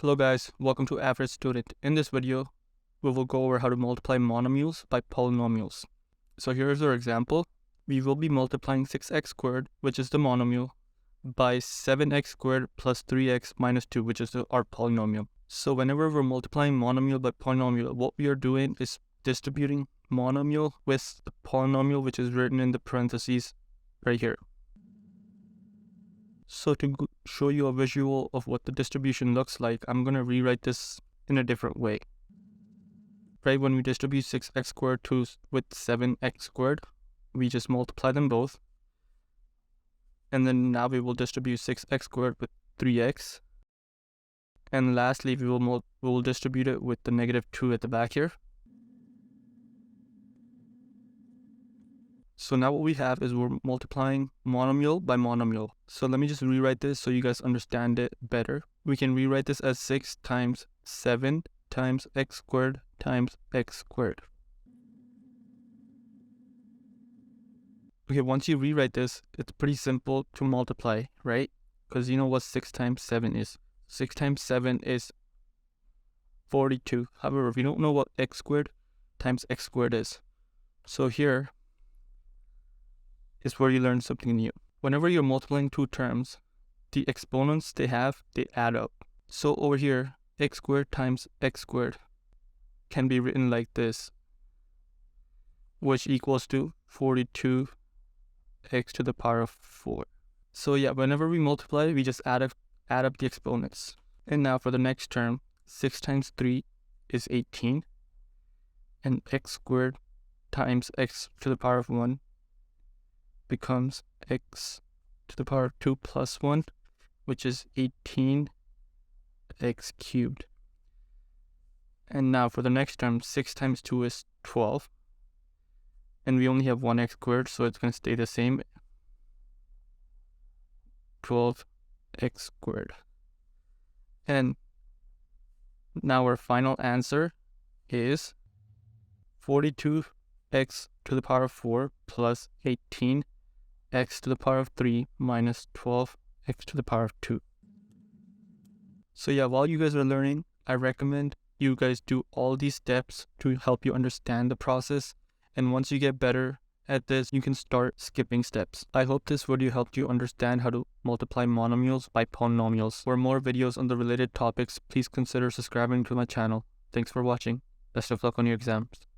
Hello guys, welcome to Average Student. In this video, we will go over how to multiply monomials by polynomials. So here's our example. We will be multiplying 6x squared, which is the monomial, by 7x squared plus 3x minus 2, which is our polynomial. So whenever we're multiplying monomial by polynomial, what we are doing is distributing monomial with the polynomial, which is written in the parentheses right here. So to show you a visual of what the distribution looks like, I'm going to rewrite this in a different way. Right, when we distribute 6x squared with 7x squared, we just multiply them both. And then now we will distribute 6x squared with 3x. And lastly, we will distribute it with the negative 2 at the back here. So now what we have is we're multiplying monomial by monomial. So let me just rewrite this so you guys understand it better. We can rewrite this as 6 times 7 times x squared times x squared. Okay, once you rewrite this, it's pretty simple to multiply, right? Because you know what 6 times 7 is. 6 times 7 is 42. However, if you don't know what x squared times x squared is. So here is where you learn something new. Whenever you're multiplying two terms, the exponents they add up. So over here, x squared times x squared can be written like this, which equals to 42x to the power of 4. So yeah, whenever we multiply, we just add up the exponents. And now for the next term, 6 times 3 is 18, and x squared times x to the power of 1 becomes x to the power of 2 plus 1, which is 18x cubed. And now for the next term, 6 times 2 is 12. And we only have 1x squared, so it's going to stay the same. 12x squared. And now our final answer is 42x to the power of 4 plus 18x to the power of 3 minus 12x to the power of 2. So yeah, while you guys are learning, I recommend you guys do all these steps to help you understand the process. And once you get better at this, you can start skipping steps. I hope this video helped you understand how to multiply monomials by polynomials. For more videos on the related topics, please consider subscribing to my channel. Thanks for watching. Best of luck on your exams.